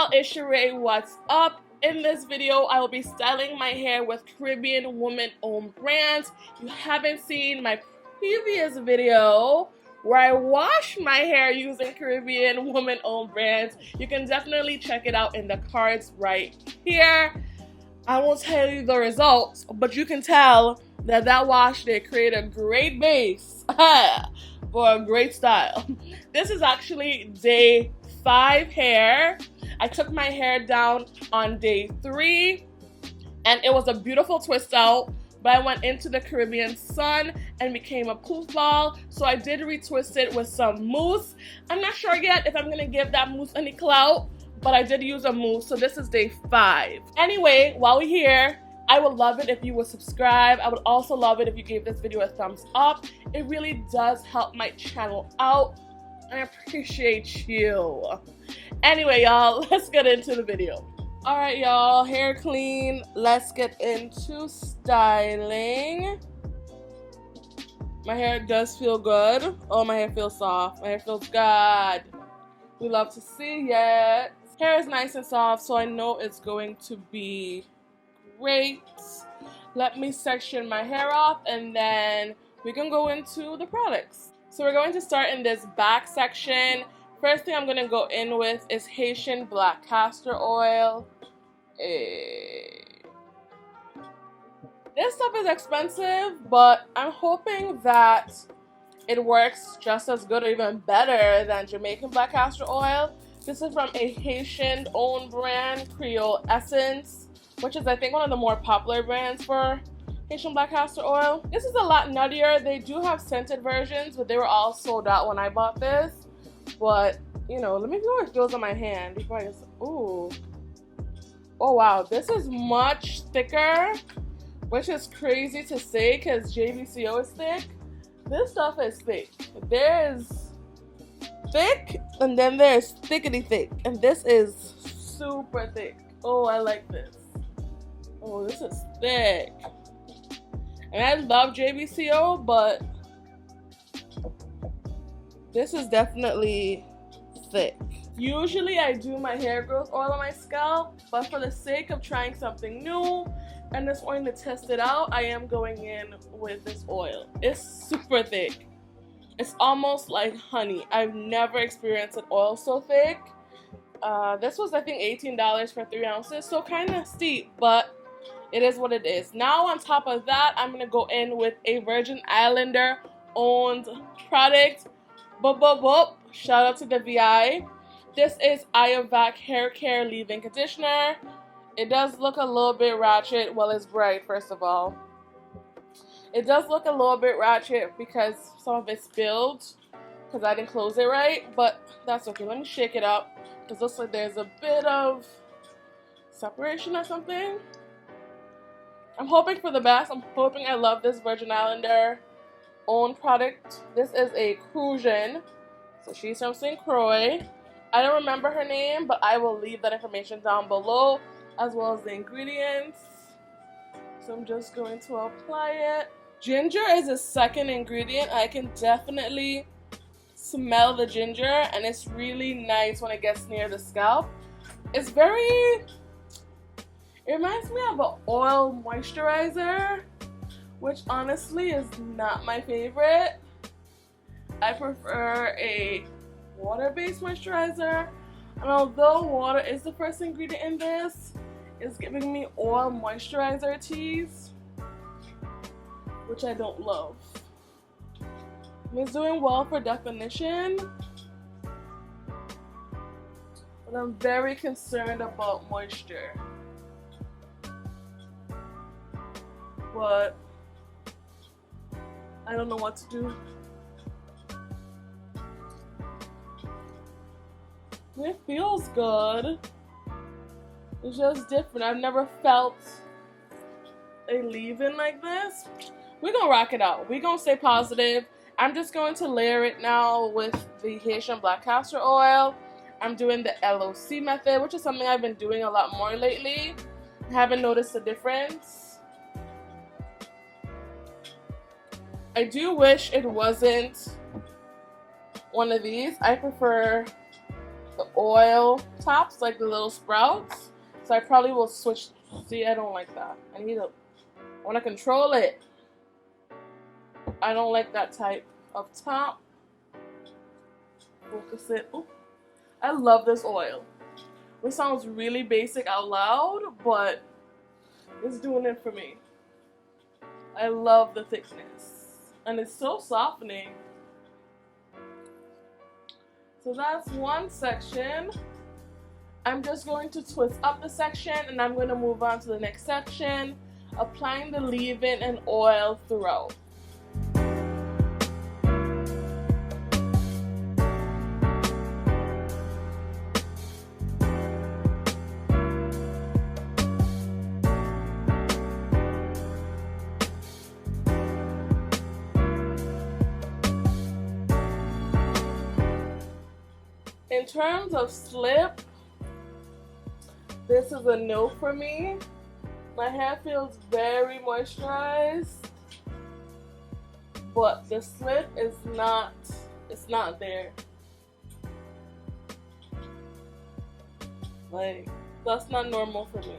y'all, it's SheRea. What's up? In this video, I will be styling my hair with Caribbean woman-owned brands. If you haven't seen my previous video where I wash my hair using Caribbean woman-owned brands, you can definitely check it out in the cards right here. I won't tell you the results, but you can tell that wash did create a great base for a great style. This is actually day 5 hair. I took my hair down on day 3 and it was a beautiful twist out, but I went into the Caribbean sun and became a poof ball, so I did retwist it with some mousse. I'm not sure yet if I'm gonna give that mousse any clout, but I did use a mousse, so this is day 5. Anyway, while we're here, I would love it if you would subscribe. I would also love it if you gave this video a thumbs up. It really does help my channel out. I appreciate you. Anyway, y'all, let's get into the video. Alright, y'all, hair clean. Let's get into styling. My hair does feel good. Oh, my hair feels soft. My hair feels good. We love to see it. Hair is nice and soft, so I know it's going to be great. Let me section my hair off and then we can go into the products. So we're going to start in this back section. First thing I'm going to go in with is Haitian black castor oil. This stuff is expensive, but I'm hoping that it works just as good or even better than Jamaican black castor oil. This is from a Haitian owned brand, Creole Essence, which is I think one of the more popular brands for Haitian black castor oil. This is a lot nuttier. They do have scented versions, but they were all sold out when I bought this. But, you know, let me see how it feels on my hand before I just, ooh. Oh wow, this is much thicker, which is crazy to say because JVCO is thick. This stuff is thick. There's thick and then there's thickety thick, and this is super thick. Oh, I like this. Oh, this is thick. And I love JVCO, but this is definitely thick. Usually I do my hair growth oil on my scalp, but for the sake of trying something new and just wanting to test it out, I am going in with this oil. It's super thick. It's almost like honey. I've never experienced an oil so thick. This was I think $18 for 3 ounces, so kind of steep, but it is what it is. Now on top of that, I'm going to go in with a Virgin Islander owned product. Shout out to the VI. This is Iovac Hair Care Leave-In Conditioner. It does look a little bit ratchet. Well, it's bright, first of all. It does look a little bit ratchet because some of it spilled because I didn't close it right, but that's okay. Let me shake it up because it looks like there's a bit of separation or something. I'm hoping for the best. I'm hoping I love this Virgin Islander own product. This is a Crucian, so she's from St. Croix. I don't remember her name, but I will leave that information down below as well as the ingredients. So I'm just going to apply it. Ginger is a second ingredient. I can definitely smell the ginger, and it's really nice when it gets near the scalp. It's very, it reminds me of an oil moisturizer, which honestly is not my favorite. I prefer a water-based moisturizer, and although water is the first ingredient in this, it's giving me oil moisturizer tease, which I don't love. It's doing well for definition, but I'm very concerned about moisture. But I don't know what to do. It feels good. It's just different. I've never felt a leave-in like this. We're gonna rock it out. We're gonna stay positive. I'm just going to layer it now with the Haitian black castor oil. I'm doing the LOC method, which is something I've been doing a lot more lately. I haven't noticed a difference. I do wish it wasn't one of these. I prefer the oil tops, like the little sprouts. So I probably will switch. See, I don't like that. I want to control it. I don't like that type of top. Focus it. Ooh. I love this oil. It sounds really basic out loud, but it's doing it for me. I love the thickness. And it's so softening. So that's one section. I'm just going to twist up the section and I'm going to move on to the next section, applying the leave-in and oil throughout. In terms of slip, this is a no for me. My hair feels very moisturized, but the slip is not, it's not there. Like, that's not normal for me.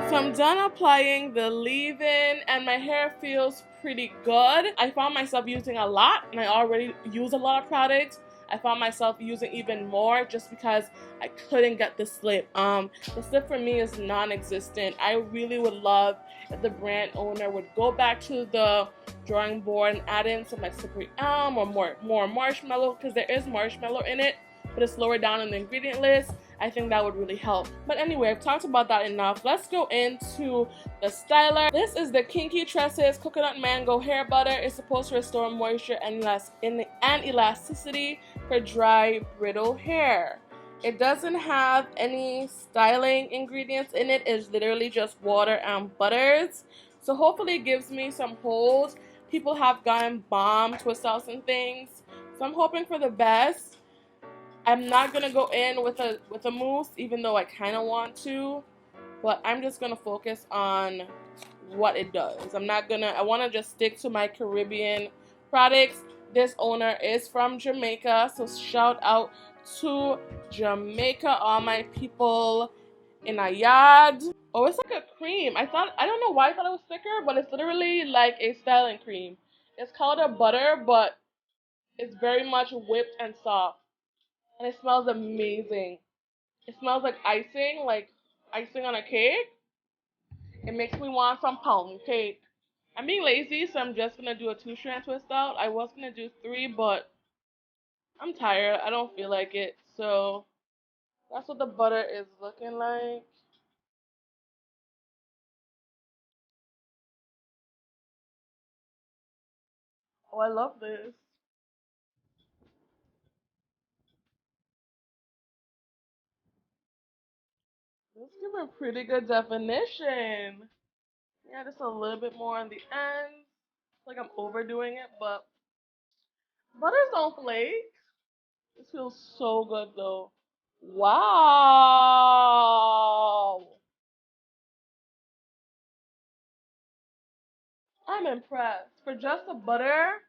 So I'm done applying the leave-in and my hair feels pretty good. I found myself using a lot and I already use a lot of products. I found myself using even more just because I couldn't get the slip. The slip for me is non-existent. I really would love if the brand owner would go back to the drawing board and add in some like slippery elm or more marshmallow, because there is marshmallow in it, but it's lower down in the ingredient list. I think that would really help. But anyway, I've talked about that enough. Let's go into the styler. This is the Kinky Tresses Coconut Mango Hair Butter. It's supposed to restore moisture and elasticity for dry, brittle hair. It doesn't have any styling ingredients in it. It's literally just water and butters. So hopefully it gives me some holds. People have gotten bomb twist outs and things. So I'm hoping for the best. I'm not gonna go in with a mousse, even though I kind of want to, but I'm just gonna focus on what it does. I want to just stick to my Caribbean products. This owner is from Jamaica, so shout out to Jamaica, all my people in a yard. Oh, it's like a cream. I don't know why I thought it was thicker, but it's literally like a styling cream. It's called a butter, but it's very much whipped and soft. And it smells amazing. It smells like icing on a cake. It makes me want some pound cake. I'm being lazy, so I'm just gonna do a 2-strand twist out. I was gonna do 3, but I'm tired. I don't feel like it. So that's what the butter is looking like. Oh, I love this. This giving pretty good definition. Yeah, just a little bit more on the ends. Like I'm overdoing it, but butters don't flake. This feels so good though. Wow. I'm impressed. For just the butter,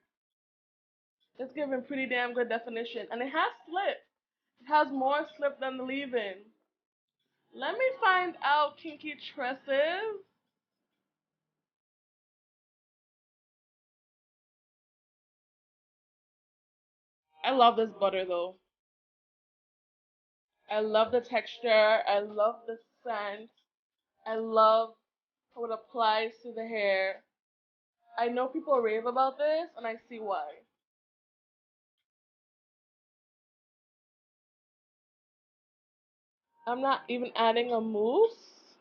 it's giving pretty damn good definition. And it has slip. It has more slip than the leave-in. Let me find out Kinky Tresses. I love this butter though. I love the texture. I love the scent. I love how it applies to the hair. I know people rave about this, and I see why. I'm not even adding a mousse,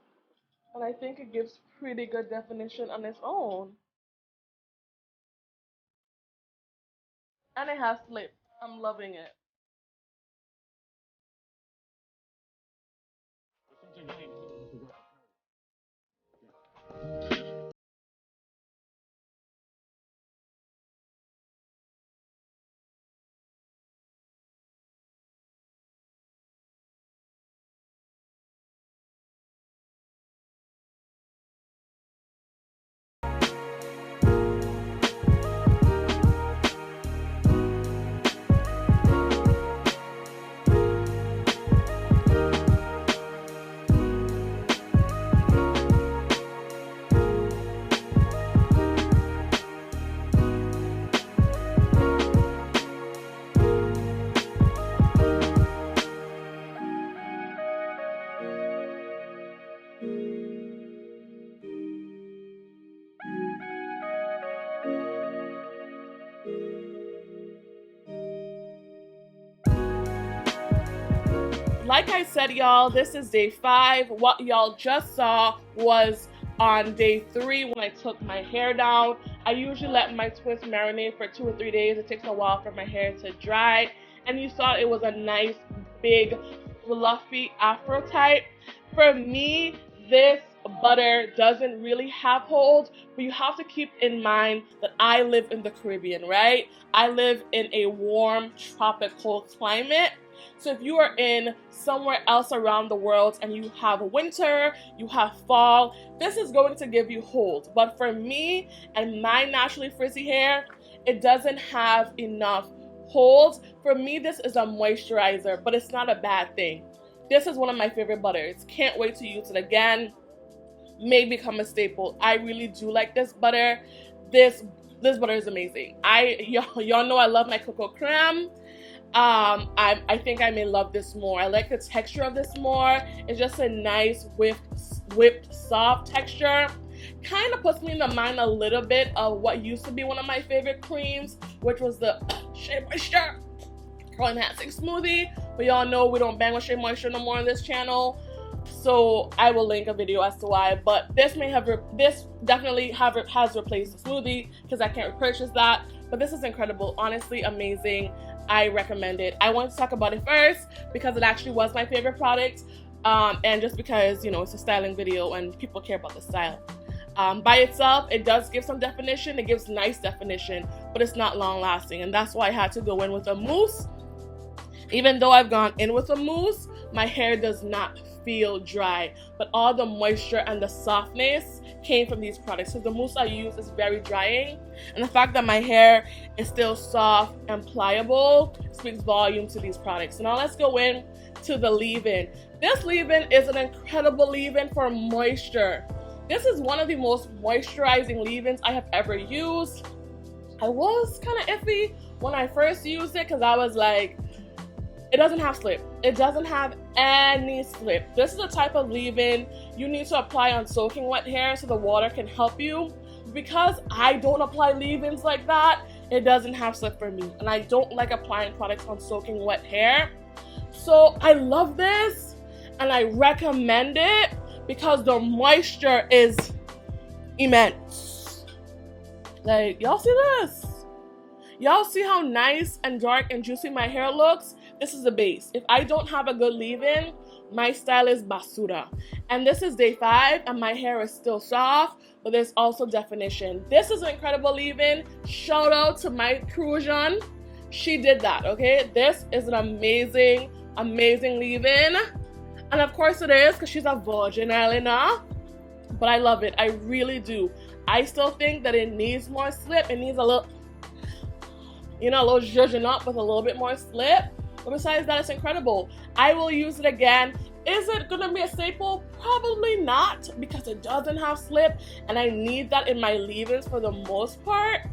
and I think it gives pretty good definition on its own. And it has slip. I'm loving it. like I said, y'all, this is day 5. What y'all just saw was on day 3 when I took my hair down. I usually let my twists marinate for 2 or 3 days. It takes a while for my hair to dry. And you saw it was a nice, big, fluffy afro type. For me, this butter doesn't really have hold, but you have to keep in mind that I live in the Caribbean, right? I live in a warm, tropical climate. So if you are in somewhere else around the world and you have winter, you have fall, this is going to give you hold. But for me and my naturally frizzy hair, it doesn't have enough hold. For me, this is a moisturizer, but it's not a bad thing. This is one of my favorite butters. Can't wait to use it again. May become a staple. I really do like this butter. This butter is amazing. Y'all know I love my cocoa creme. I think I may love this more. I like the texture of this more. It's just a nice whipped soft texture. Kind of puts me in the mind a little bit of what used to be one of my favorite creams, which was the Shea Moisture Curl Enhancing Smoothie. But y'all know we don't bang with Shea Moisture no more on this channel, so I will link a video as to why. But this definitely has replaced the smoothie because I can't repurchase that. But this is incredible, honestly amazing. I recommend it. I wanted to talk about it first because it actually was my favorite product, and just because, you know, it's a styling video and people care about the style. By itself, it does give some definition. It gives nice definition, but it's not long lasting, and that's why I had to go in with a mousse. Even though I've gone in with a mousse, my hair does not feel dry, but all the moisture and the softness came from these products. So the mousse I use is very drying, and the fact that my hair is still soft and pliable speaks volume to these products. So now let's go in to the leave-in. This leave-in is an incredible leave-in for moisture. This is one of the most moisturizing leave-ins I have ever used. I was kind of iffy when I first used it because I was like, it doesn't have slip. It doesn't have any slip. This is the type of leave-in you need to apply on soaking wet hair so the water can help you. Because I don't apply leave-ins like that, it doesn't have slip for me. And I don't like applying products on soaking wet hair. So I love this and I recommend it because the moisture is immense. Like, y'all see this? Y'all see how nice and dark and juicy my hair looks? This is the base. If I don't have a good leave-in, my style is basura. And this is day 5 and my hair is still soft, but there's also definition. This is an incredible leave-in. Shout out to my Crujan. She did that, okay? This is an amazing, amazing leave-in. And of course it is because she's a virgin, Elena. But I love it. I really do. I still think that it needs more slip. It needs a little, you know, a little zhuzhing up with a little bit more slip. But besides that, it's incredible. I will use it again. Is it gonna be a staple? Probably not, because it doesn't have slip and I need that in my leave-ins for the most part.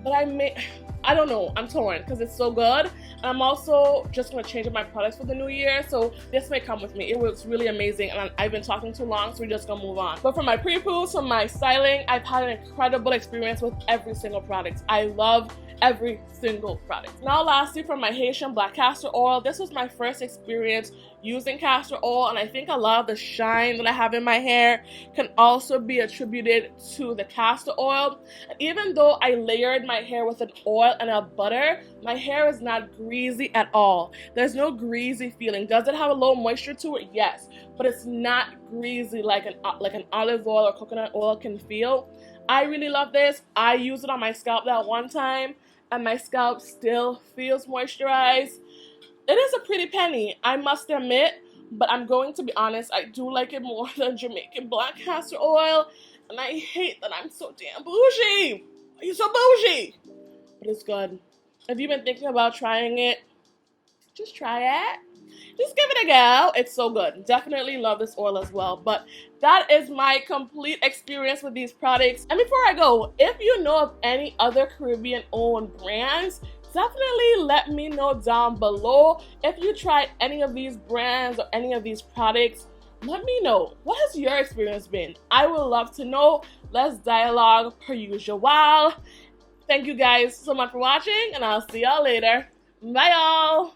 But I don't know, I'm torn because it's so good. And I'm also just gonna change up my products for the new year, so this may come with me. It was really amazing and I've been talking too long, so we're just gonna move on. But for my pre-poos, for my styling, I've had an incredible experience with every single product. I love every single product. Now lastly, for my Haitian black castor oil, this was my first experience using castor oil, and I think a lot of the shine that I have in my hair can also be attributed to the castor oil. And even though I layered my hair with an oil and a butter, my hair is not greasy at all. There's no greasy feeling. Does it have a low moisture to it? Yes, but it's not greasy like an olive oil or coconut oil can feel. I really love this. I used it on my scalp that one time and my scalp still feels moisturized. It is a pretty penny, I must admit, but I'm going to be honest, I do like it more than Jamaican black castor oil, and I hate that I'm so damn bougie. Are you so bougie? But it's good. If you've been thinking about trying it, just try it. Just give it a go. It's so good. Definitely love this oil as well. But that is my complete experience with these products. And before I go, if you know of any other Caribbean-owned brands, definitely let me know down below. If you tried any of these brands or any of these products, let me know. What has your experience been? I would love to know. Let's dialogue per usual. Thank you guys so much for watching, and I'll see y'all later. Bye, y'all.